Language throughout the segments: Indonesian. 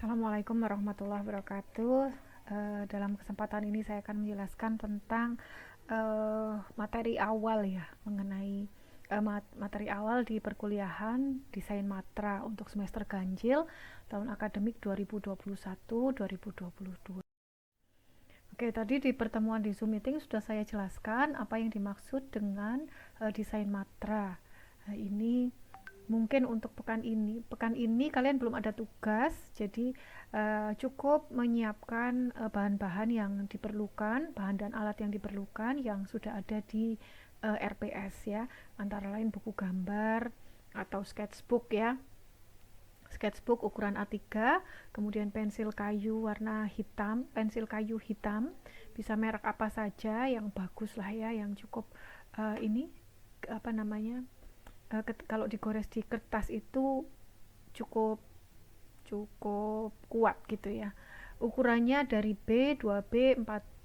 Assalamualaikum warahmatullahi wabarakatuh. Dalam kesempatan ini saya akan menjelaskan tentang materi awal ya, mengenai materi awal di perkuliahan desain matra untuk semester ganjil tahun akademik 2021-2022. Oke, tadi di pertemuan di Zoom meeting sudah saya jelaskan apa yang dimaksud dengan desain matra. Ini mungkin untuk pekan ini kalian belum ada tugas, jadi cukup menyiapkan bahan-bahan yang diperlukan, bahan dan alat yang diperlukan yang sudah ada di RPS ya, antara lain buku gambar atau sketchbook ya, sketchbook ukuran A3, kemudian pensil kayu warna hitam, pensil kayu hitam, bisa merek apa saja yang bagus lah ya, yang cukup ini apa namanya, kalau digores di kertas itu cukup cukup kuat gitu ya. Ukurannya dari B, 2B, 4B,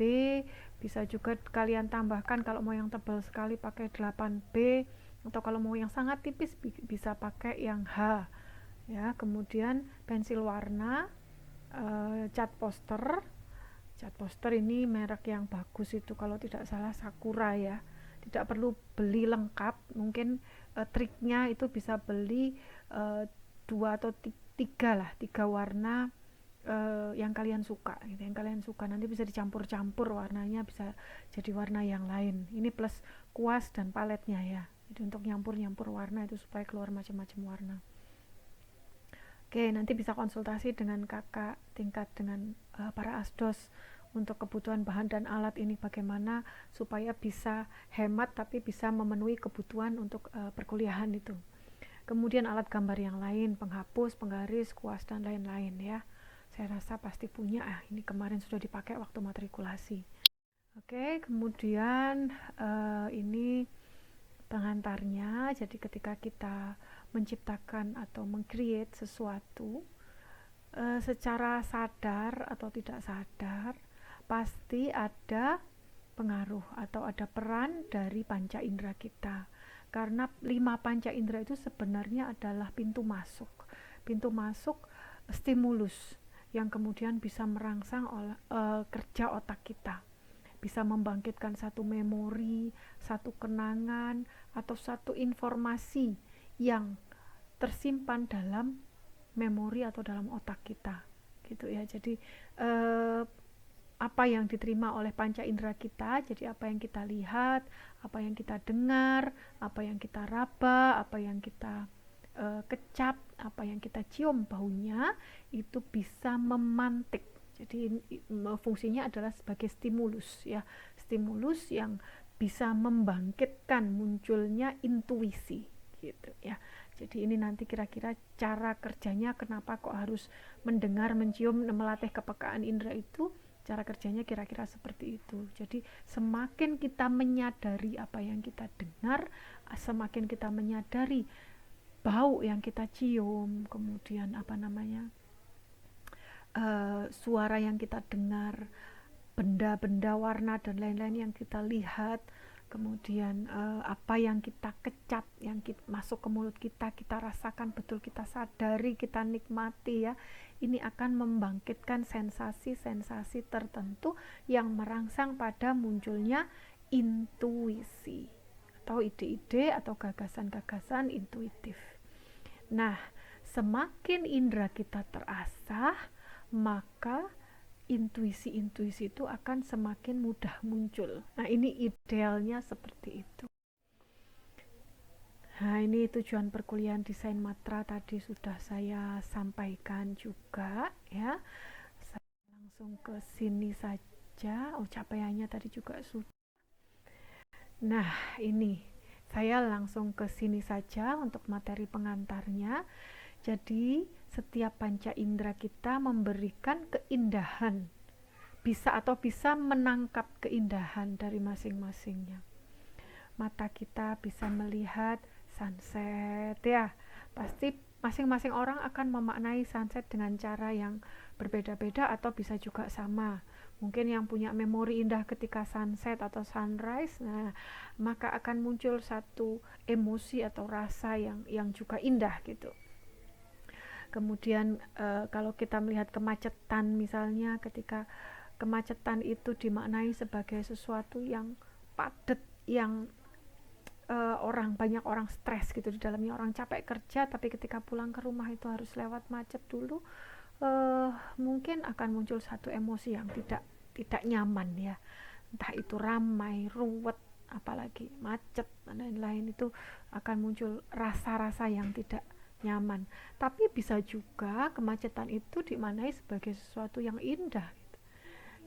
bisa juga kalian tambahkan kalau mau yang tebal sekali pakai 8B, atau kalau mau yang sangat tipis bisa pakai yang H ya. Kemudian pensil warna, cat poster ini merek yang bagus itu kalau tidak salah Sakura ya, tidak perlu beli lengkap, mungkin triknya itu bisa beli dua atau tiga lah, tiga warna yang kalian suka gitu, yang kalian suka nanti bisa dicampur-campur warnanya, bisa jadi warna yang lain. Ini plus kuas dan paletnya ya, jadi untuk nyampur-nyampur warna itu supaya keluar macam-macam warna. Oke, nanti bisa konsultasi dengan kakak tingkat, dengan para asdos untuk kebutuhan bahan dan alat ini bagaimana supaya bisa hemat tapi bisa memenuhi kebutuhan untuk perkuliahan itu. Kemudian alat gambar yang lain, penghapus, penggaris, kuas dan lain-lain ya. Saya rasa pasti punya, ini kemarin sudah dipakai waktu matrikulasi. Oke, kemudian ini pengantarnya. Jadi ketika kita menciptakan atau meng-create sesuatu, secara sadar atau tidak sadar pasti ada pengaruh atau ada peran dari panca indera kita, karena 5 panca indera itu sebenarnya adalah pintu masuk stimulus yang kemudian bisa merangsang kerja otak kita, bisa membangkitkan satu memori, satu kenangan, atau satu informasi yang tersimpan dalam memori atau dalam otak kita gitu ya. Jadi apa yang diterima oleh panca indera kita, jadi apa yang kita lihat, apa yang kita dengar, apa yang kita raba, apa yang kita kecap, apa yang kita cium baunya, itu bisa memantik. Jadi fungsinya adalah sebagai stimulus ya, stimulus yang bisa membangkitkan munculnya intuisi gitu ya. Jadi ini nanti kira-kira cara kerjanya, kenapa kok harus mendengar, mencium, melatih kepekaan indera itu, cara kerjanya kira-kira seperti itu. Jadi semakin kita menyadari apa yang kita dengar, semakin kita menyadari bau yang kita cium, kemudian apa namanya, suara yang kita dengar, benda-benda warna dan lain-lain yang kita lihat, kemudian apa yang kita kecap, yang masuk ke mulut kita, kita rasakan betul, kita sadari, kita nikmati ya, ini akan membangkitkan sensasi-sensasi tertentu yang merangsang pada munculnya intuisi atau ide-ide atau gagasan-gagasan intuitif. Nah, semakin indera kita terasah, maka intuisi-intuisi itu akan semakin mudah muncul. Nah, ini idealnya seperti itu. Nah, ini tujuan perkuliahan desain matra tadi sudah saya sampaikan juga ya. Saya langsung ke sini saja. Oh, capaiannya tadi juga sudah. Nah, ini saya langsung ke sini saja untuk materi pengantarnya. Jadi, setiap panca indera kita memberikan keindahan, bisa menangkap keindahan dari masing-masingnya. Mata kita bisa melihat sunset ya, pasti masing-masing orang akan memaknai sunset dengan cara yang berbeda-beda atau bisa juga sama. Mungkin yang punya memori indah ketika sunset atau sunrise, nah maka akan muncul satu emosi atau rasa yang juga indah gitu. Kemudian kalau kita melihat kemacetan misalnya, ketika kemacetan itu dimaknai sebagai sesuatu yang padat, yang banyak orang stres gitu di dalamnya, orang capek kerja tapi ketika pulang ke rumah itu harus lewat macet dulu, mungkin akan muncul satu emosi yang tidak nyaman ya, entah itu ramai, ruwet, apalagi macet dan lain-lain, itu akan muncul rasa-rasa yang tidak nyaman. Tapi bisa juga kemacetan itu dimaknai sebagai sesuatu yang indah gitu.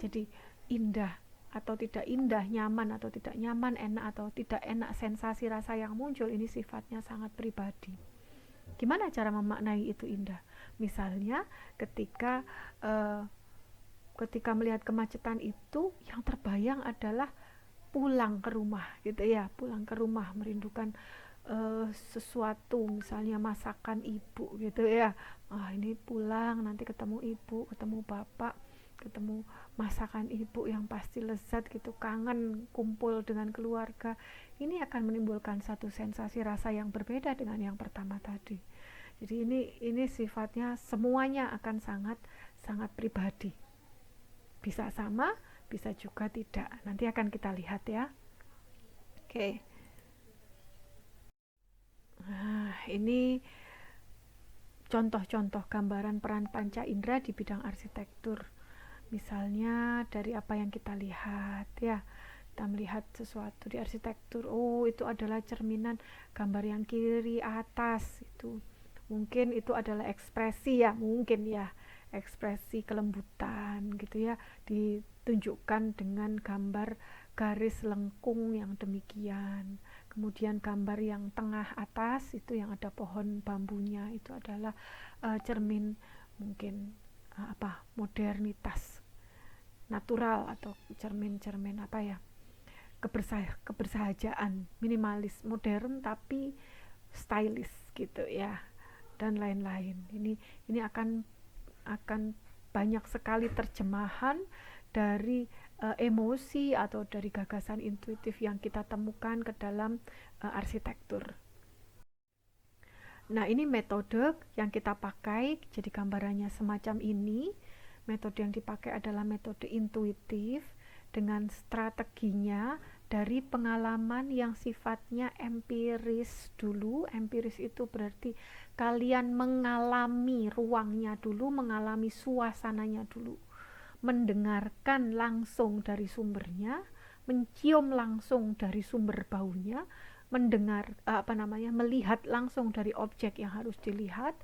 Jadi indah atau tidak indah, nyaman atau tidak nyaman, enak atau tidak enak, sensasi rasa yang muncul ini sifatnya sangat pribadi. Gimana cara memaknai itu indah? Misalnya ketika ketika melihat kemacetan itu yang terbayang adalah pulang ke rumah gitu ya, pulang ke rumah merindukan sesuatu, misalnya masakan ibu gitu ya. Ini pulang nanti ketemu ibu, ketemu bapak, ketemu masakan ibu yang pasti lezat gitu, kangen kumpul dengan keluarga. Ini akan menimbulkan satu sensasi rasa yang berbeda dengan yang pertama tadi. Jadi ini sifatnya semuanya akan sangat sangat pribadi. Bisa sama, bisa juga tidak. Nanti akan kita lihat ya. Oke. Nah, ini contoh-contoh gambaran peran panca indera di bidang arsitektur. Misalnya dari apa yang kita lihat ya. Kita melihat sesuatu di arsitektur, itu adalah cerminan gambar yang kiri atas itu. Mungkin itu adalah ekspresi ya, mungkin ya. Ekspresi kelembutan gitu ya, ditunjukkan dengan gambar garis lengkung yang demikian. Kemudian gambar yang tengah atas itu yang ada pohon bambunya, itu adalah cermin mungkin modernitas natural, atau cermin-cermin kebersahajaan, minimalis, modern tapi stylish gitu ya, dan lain-lain. Ini akan banyak sekali terjemahan dari emosi atau dari gagasan intuitif yang kita temukan ke dalam arsitektur. Nah, ini metode yang kita pakai, jadi gambarannya semacam ini. Metode yang dipakai adalah metode intuitif dengan strateginya dari pengalaman yang sifatnya empiris dulu. Empiris itu berarti kalian mengalami ruangnya dulu, mengalami suasananya dulu, mendengarkan langsung dari sumbernya, mencium langsung dari sumber baunya, melihat langsung dari objek yang harus dilihat,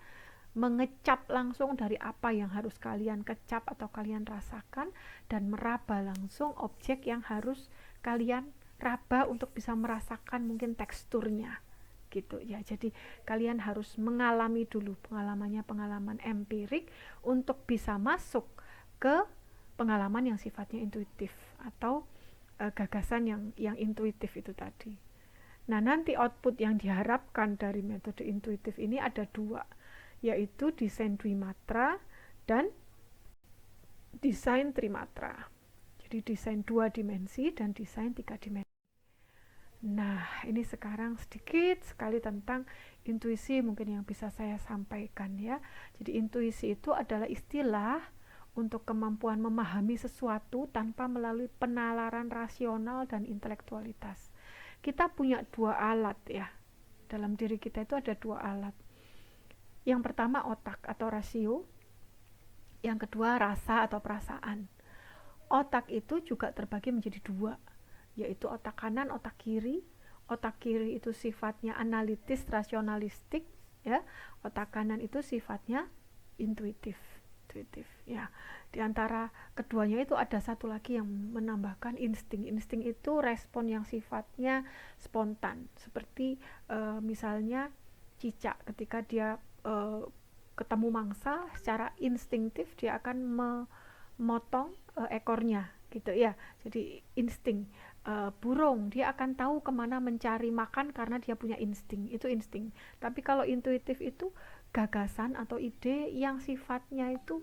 mengecap langsung dari apa yang harus kalian kecap atau kalian rasakan, dan meraba langsung objek yang harus kalian raba untuk bisa merasakan mungkin teksturnya gitu ya. Jadi kalian harus mengalami dulu, pengalaman empirik untuk bisa masuk ke pengalaman yang sifatnya intuitif atau gagasan yang intuitif itu tadi. Nah, nanti output yang diharapkan dari metode intuitif ini ada dua, yaitu desain Dwimatra dan desain Trimatra. Jadi desain 2 dimensi dan desain 3 dimensi. Nah, ini sekarang sedikit sekali tentang intuisi mungkin yang bisa saya sampaikan ya. Jadi intuisi itu adalah istilah untuk kemampuan memahami sesuatu tanpa melalui penalaran rasional dan intelektualitas. Kita punya dua alat ya. Dalam diri kita itu ada dua alat. Yang pertama otak atau rasio. Yang kedua rasa atau perasaan. Otak itu juga terbagi menjadi dua, yaitu otak kanan, otak kiri. Otak kiri itu sifatnya analitis, rasionalistik ya. Otak kanan itu sifatnya intuitif ya. Di antara keduanya itu ada satu lagi yang menambahkan insting. Insting itu respon yang sifatnya spontan, seperti misalnya cicak ketika dia ketemu mangsa, secara instinktif dia akan memotong ekornya gitu ya. Jadi insting. Burung dia akan tahu kemana mencari makan karena dia punya insting, itu insting. Tapi kalau intuitif itu gagasan atau ide yang sifatnya itu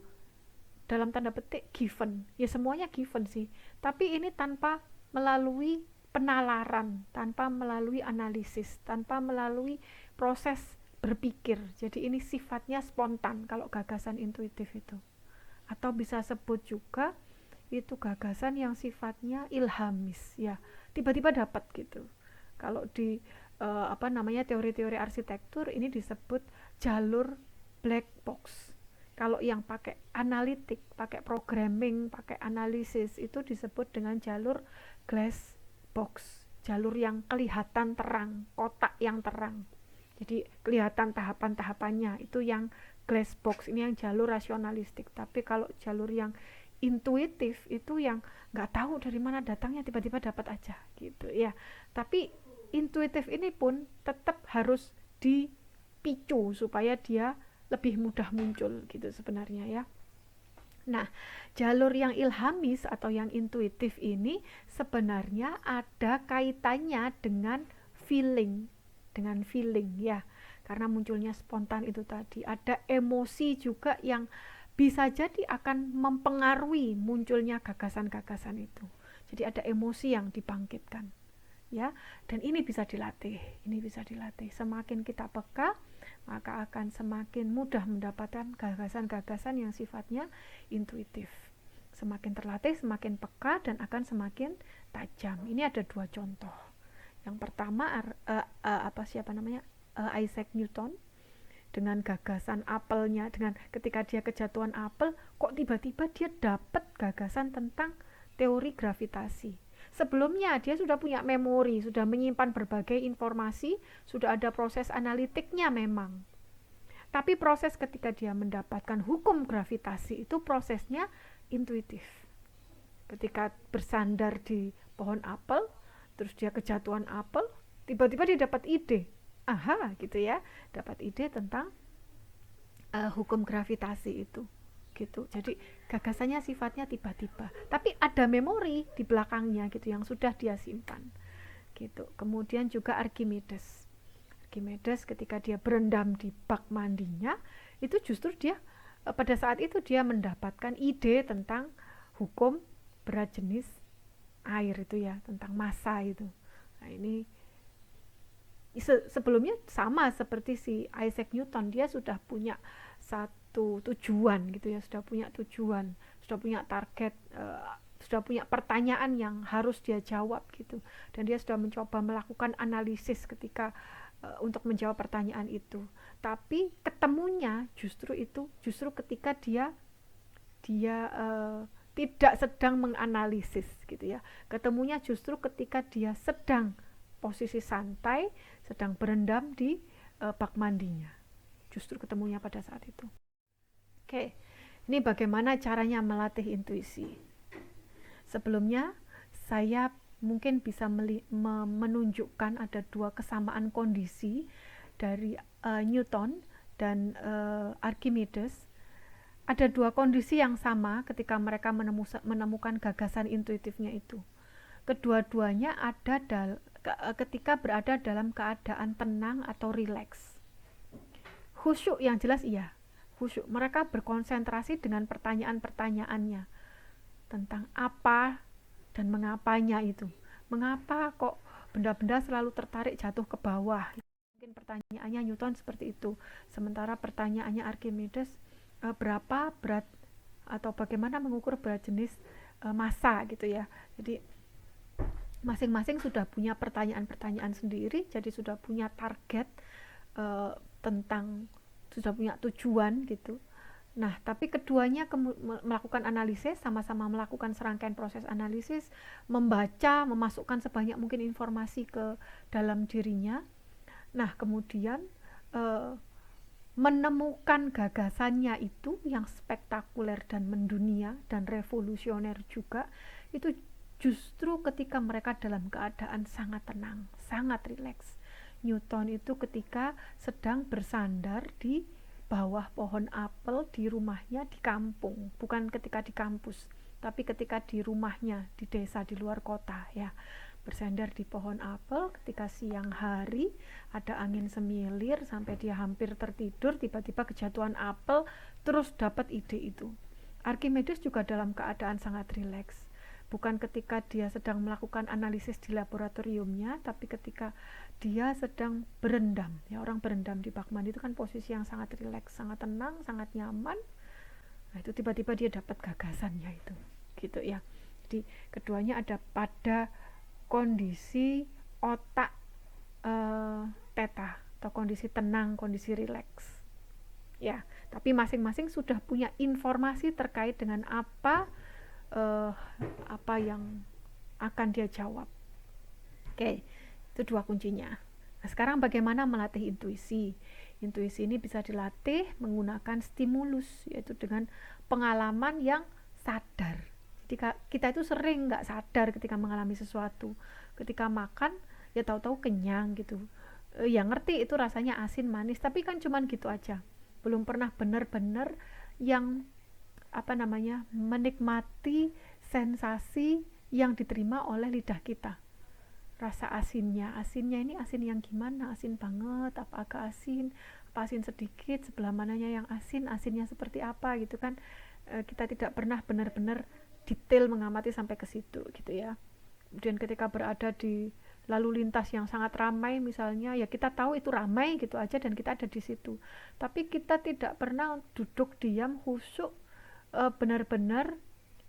dalam tanda petik given, ya semuanya given sih, tapi ini tanpa melalui penalaran, tanpa melalui analisis, tanpa melalui proses berpikir. Jadi ini sifatnya spontan kalau gagasan intuitif itu. Atau bisa sebut juga itu gagasan yang sifatnya ilhamis ya. Tiba-tiba dapat gitu. Kalau di teori-teori arsitektur ini disebut jalur black box. Kalau yang pakai analitik, pakai programming, pakai analisis itu disebut dengan jalur glass box, jalur yang kelihatan terang, kotak yang terang. Jadi kelihatan tahapan-tahapannya, itu yang glass box, ini yang jalur rasionalistik. Tapi kalau jalur yang intuitif itu yang nggak tahu dari mana datangnya, tiba-tiba dapat aja gitu ya. Tapi intuitif ini pun tetap harus dipicu supaya dia lebih mudah muncul gitu sebenarnya ya. Nah, jalur yang ilhamis atau yang intuitif ini sebenarnya ada kaitannya dengan feeling ya. Karena munculnya spontan itu tadi, ada emosi juga yang bisa jadi akan mempengaruhi munculnya gagasan-gagasan itu. Jadi ada emosi yang dibangkitkan ya, dan ini bisa dilatih. Semakin kita peka, maka akan semakin mudah mendapatkan gagasan-gagasan yang sifatnya intuitif. Semakin terlatih, semakin peka, dan akan semakin tajam. Ini ada 2 contoh. Yang pertama Isaac Newton dengan gagasan apelnya, dengan ketika dia kejatuhan apel, kok tiba-tiba dia dapat gagasan tentang teori gravitasi. Sebelumnya dia sudah punya memori, sudah menyimpan berbagai informasi, sudah ada proses analitiknya memang. Tapi proses ketika dia mendapatkan hukum gravitasi itu prosesnya intuitif. Ketika bersandar di pohon apel, terus dia kejatuhan apel, tiba-tiba dia dapat ide. Aha, gitu ya. Dapat ide tentang hukum gravitasi itu. Gitu. Jadi gagasannya sifatnya tiba-tiba, tapi ada memori di belakangnya gitu yang sudah dia simpan gitu. Kemudian juga Archimedes ketika dia berendam di bak mandinya, itu justru dia pada saat itu dia mendapatkan ide tentang hukum berat jenis air itu ya, tentang massa itu. Nah, ini sebelumnya sama seperti si Isaac Newton, dia sudah punya satu tujuan gitu ya, sudah punya target, sudah punya pertanyaan yang harus dia jawab gitu, dan dia sudah mencoba melakukan analisis ketika untuk menjawab pertanyaan itu. Tapi ketemunya justru ketika dia tidak sedang menganalisis gitu ya. Ketemunya justru ketika dia sedang posisi santai, sedang berendam di bak mandinya. Justru ketemunya pada saat itu. Oke, ini bagaimana caranya melatih intuisi. Sebelumnya, saya mungkin bisa menunjukkan ada 2 kesamaan kondisi dari Newton dan Archimedes. Ada 2 kondisi yang sama ketika mereka menemukan gagasan intuitifnya itu. Kedua-duanya ada ketika berada dalam keadaan tenang atau rileks. Khusyuk yang jelas iya, khusyuk. Mereka berkonsentrasi dengan pertanyaan-pertanyaannya tentang apa dan mengapanya itu. Mengapa kok benda-benda selalu tertarik jatuh ke bawah? Mungkin pertanyaannya Newton seperti itu. Sementara pertanyaannya Archimedes, berapa berat atau bagaimana mengukur berat jenis massa gitu ya. Jadi masing-masing sudah punya pertanyaan-pertanyaan sendiri, jadi sudah punya target sudah punya tujuan gitu. Nah, tapi keduanya melakukan analisis, sama-sama melakukan serangkaian proses analisis, membaca, memasukkan sebanyak mungkin informasi ke dalam dirinya. Nah, kemudian menemukan gagasannya itu yang spektakuler dan mendunia dan revolusioner juga, itu justru ketika mereka dalam keadaan sangat tenang, sangat rileks. Newton itu ketika sedang bersandar di bawah pohon apel di rumahnya di kampung, bukan ketika di kampus, tapi ketika di rumahnya di desa di luar kota ya, bersandar di pohon apel ketika siang hari, ada angin semilir sampai dia hampir tertidur, tiba-tiba kejatuhan apel, terus dapat ide itu. Archimedes juga dalam keadaan sangat rileks, bukan ketika dia sedang melakukan analisis di laboratoriumnya, tapi ketika dia sedang berendam. Ya, orang berendam di bak mandi itu kan posisi yang sangat rileks, sangat tenang, sangat nyaman. Nah, itu tiba-tiba dia dapat gagasannya itu, gitu ya. Jadi keduanya ada pada kondisi otak teta atau kondisi tenang, kondisi rileks. Ya, tapi masing-masing sudah punya informasi terkait dengan apa yang akan dia jawab. Oke, itu dua kuncinya. Nah, sekarang bagaimana melatih intuisi? Intuisi ini bisa dilatih menggunakan stimulus, yaitu dengan pengalaman yang sadar. Jadi kita itu sering nggak sadar ketika mengalami sesuatu. Ketika makan, ya tahu-tahu kenyang gitu. Ya ngerti itu rasanya asin manis, tapi kan cuman gitu aja. Belum pernah benar-benar yang menikmati sensasi yang diterima oleh lidah kita. Rasa asinnya ini asin yang gimana? Asin banget, apa agak asin, apa asin sedikit, sebelah mananya yang asin, asinnya seperti apa gitu kan. Kita tidak pernah benar-benar detail mengamati sampai ke situ gitu ya. Kemudian ketika berada di lalu lintas yang sangat ramai misalnya, ya kita tahu itu ramai gitu aja dan kita ada di situ. Tapi kita tidak pernah duduk diam khusyuk benar-benar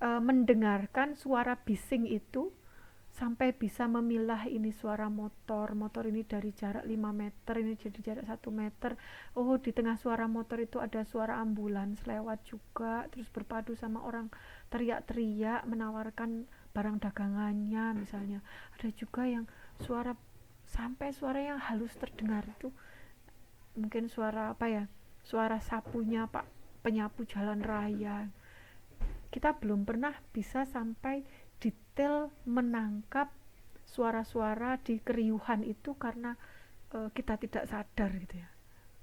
mendengarkan suara bising itu sampai bisa memilah ini suara motor ini dari jarak 5 meter, ini jadi jarak 1 meter. Oh, di tengah suara motor itu ada suara ambulans lewat juga, terus berpadu sama orang teriak-teriak menawarkan barang dagangannya misalnya. Ada juga yang sampai suara yang halus terdengar itu mungkin suara suara sapunya Pak penyapu jalan raya. Kita belum pernah bisa sampai detail menangkap suara-suara di keriuhan itu karena kita tidak sadar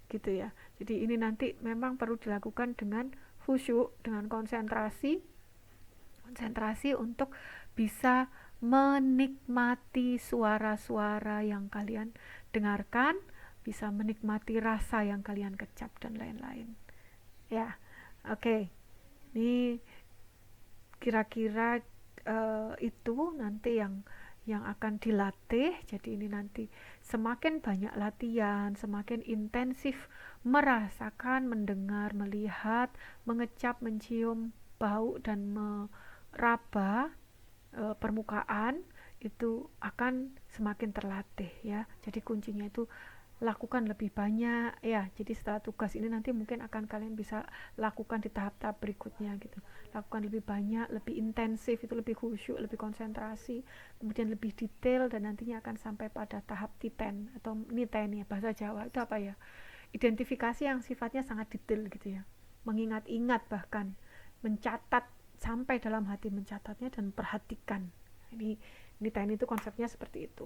gitu ya. Jadi ini nanti memang perlu dilakukan dengan khusyuk, dengan konsentrasi untuk bisa menikmati suara-suara yang kalian dengarkan, bisa menikmati rasa yang kalian kecap dan lain-lain. Ya, oke. Ini kira-kira itu nanti yang akan dilatih. Jadi ini nanti semakin banyak latihan, semakin intensif merasakan, mendengar, melihat, mengecap, mencium, bau dan meraba permukaan, itu akan semakin terlatih ya. Jadi kuncinya itu lakukan lebih banyak ya. Jadi setelah tugas ini nanti mungkin akan kalian bisa lakukan di tahap-tahap berikutnya gitu. Lakukan lebih banyak, lebih intensif, itu lebih khusyuk, lebih konsentrasi, kemudian lebih detail, dan nantinya akan sampai pada tahap titen atau niten ya, bahasa Jawa itu apa ya, identifikasi yang sifatnya sangat detail gitu ya, mengingat-ingat, bahkan mencatat, sampai dalam hati mencatatnya dan perhatikan. Ini niten itu konsepnya seperti itu.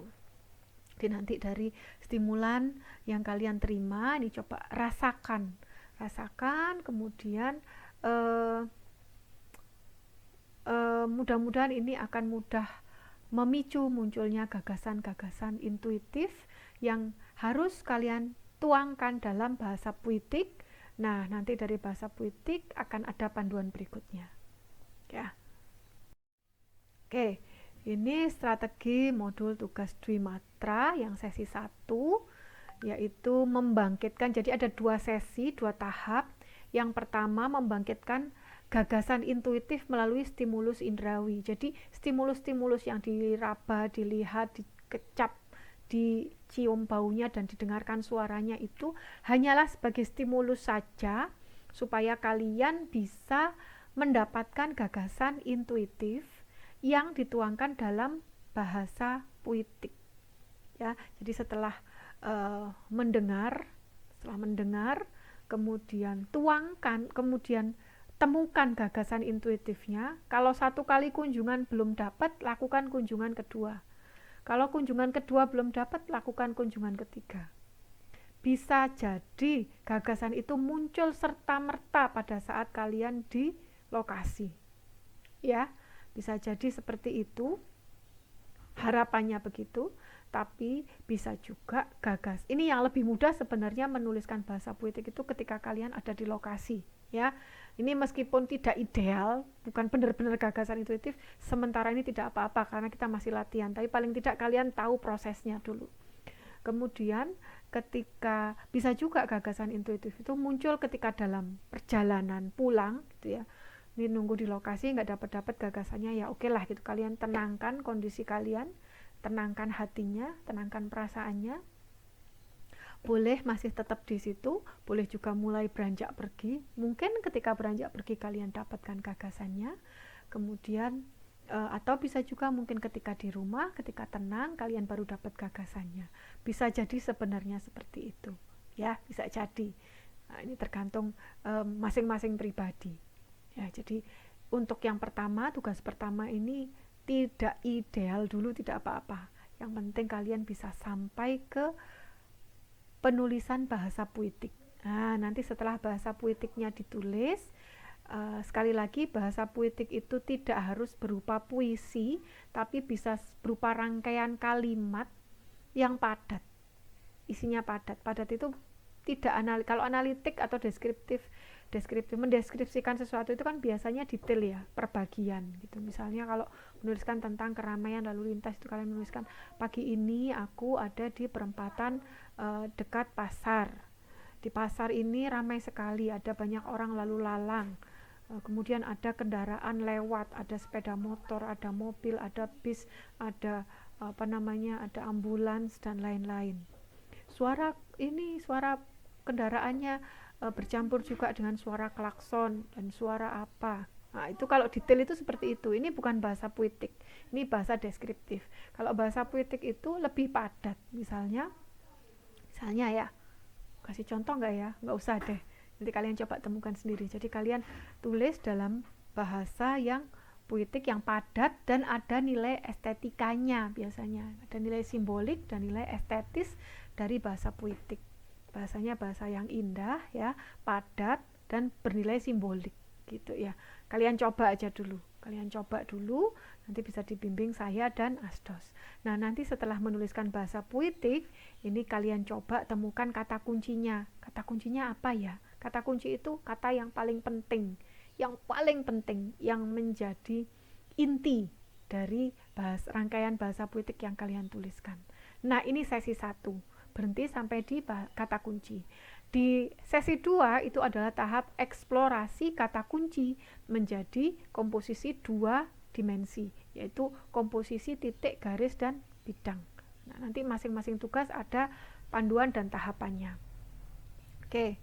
Jadi nanti dari stimulan yang kalian terima ini coba rasakan, kemudian mudah-mudahan ini akan mudah memicu munculnya gagasan-gagasan intuitif yang harus kalian tuangkan dalam bahasa puitik. Nah, nanti dari bahasa puitik akan ada panduan berikutnya. Ya. Oke. Ini strategi modul tugas Dwi Matra yang sesi 1, yaitu membangkitkan. Jadi ada 2 sesi, 2 tahap. Yang pertama membangkitkan gagasan intuitif melalui stimulus indrawi. Jadi stimulus-stimulus yang diraba, dilihat, dikecap, dicium baunya dan didengarkan suaranya itu hanyalah sebagai stimulus saja supaya kalian bisa mendapatkan gagasan intuitif yang dituangkan dalam bahasa puitik ya. Jadi setelah mendengar, kemudian tuangkan, kemudian temukan gagasan intuitifnya. Kalau 1 kali kunjungan belum dapat, lakukan kunjungan kedua. Kalau kunjungan kedua belum dapat, lakukan kunjungan ketiga. Bisa jadi gagasan itu muncul serta-merta pada saat kalian di lokasi ya. Bisa jadi seperti itu, harapannya begitu, tapi bisa juga gagas. Ini yang lebih mudah sebenarnya menuliskan bahasa puitik itu ketika kalian ada di lokasi. ya. Ini meskipun tidak ideal, bukan benar-benar gagasan intuitif, sementara ini tidak apa-apa karena kita masih latihan, tapi paling tidak kalian tahu prosesnya dulu. Kemudian ketika bisa juga gagasan intuitif itu muncul ketika dalam perjalanan pulang gitu ya. Ini nunggu di lokasi nggak dapat gagasannya, ya oke lah gitu, kalian tenangkan kondisi kalian, tenangkan hatinya, tenangkan perasaannya. Boleh masih tetap di situ, boleh juga mulai beranjak pergi. Mungkin ketika beranjak pergi kalian dapatkan gagasannya. Kemudian atau bisa juga mungkin ketika di rumah, ketika tenang kalian baru dapat gagasannya. Bisa jadi sebenarnya seperti itu. Ya, bisa jadi. Nah, ini tergantung masing-masing pribadi. Ya, jadi untuk yang pertama, tugas pertama ini tidak ideal dulu, tidak apa-apa. Yang penting kalian bisa sampai ke penulisan bahasa puitik. Nah, nanti setelah bahasa puitiknya ditulis, sekali lagi bahasa puitik itu tidak harus berupa puisi, tapi bisa berupa rangkaian kalimat yang padat. Isinya padat. Padat itu tidak kalau analitik atau deskriptif mendeskripsikan sesuatu itu kan biasanya detail ya, perbagian gitu. Misalnya kalau menuliskan tentang keramaian lalu lintas itu kalian menuliskan pagi ini aku ada di perempatan dekat pasar. Di pasar ini ramai sekali, ada banyak orang lalu lalang. Kemudian ada kendaraan lewat, ada sepeda motor, ada mobil, ada bis, ada ada ambulans dan lain-lain. Suara kendaraannya bercampur juga dengan suara klakson dan suara apa. Nah, itu kalau detail itu seperti itu. Ini bukan bahasa puitik, ini bahasa deskriptif. Kalau bahasa puitik itu lebih padat. Misalnya ya, kasih contoh nggak ya? Nggak usah deh. Nanti kalian coba temukan sendiri. Jadi kalian tulis dalam bahasa yang puitik, yang padat dan ada nilai estetikanya biasanya. Ada nilai simbolik dan nilai estetis dari bahasa puitik. Bahasanya bahasa yang indah ya, padat dan bernilai simbolik gitu ya. Kalian coba dulu, nanti bisa dibimbing saya dan Asdos. Nah, nanti setelah menuliskan bahasa puitik, ini kalian coba temukan kata kuncinya. Kata kuncinya apa ya? Kata kunci itu kata yang paling penting, yang menjadi inti dari rangkaian bahasa puitik yang kalian tuliskan. Nah, ini sesi 1. Berhenti sampai di kata kunci. Di sesi 2 itu adalah tahap eksplorasi kata kunci menjadi komposisi 2 dimensi, yaitu komposisi titik, garis, dan bidang. Nah, nanti masing-masing tugas ada panduan dan tahapannya. Oke.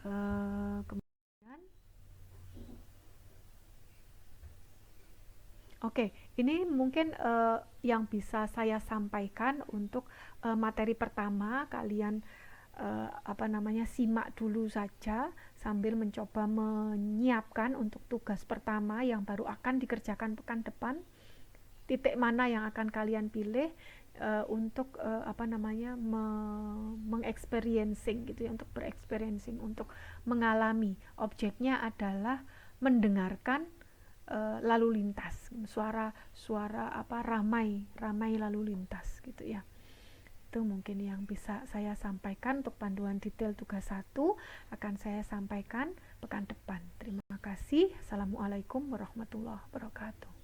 Kemudian Oke, ini mungkin yang bisa saya sampaikan untuk materi pertama. Kalian simak dulu saja sambil mencoba menyiapkan untuk tugas pertama yang baru akan dikerjakan pekan depan. Titik mana yang akan kalian pilih untuk mengeksperiencing gitu ya, untuk bereksperiencing, untuk mengalami. Objeknya adalah mendengarkan lalu lintas, suara ramai lalu lintas gitu ya. Itu mungkin yang bisa saya sampaikan untuk panduan detail tugas 1 akan saya sampaikan pekan depan. Terima kasih. Assalamualaikum warahmatullahi wabarakatuh.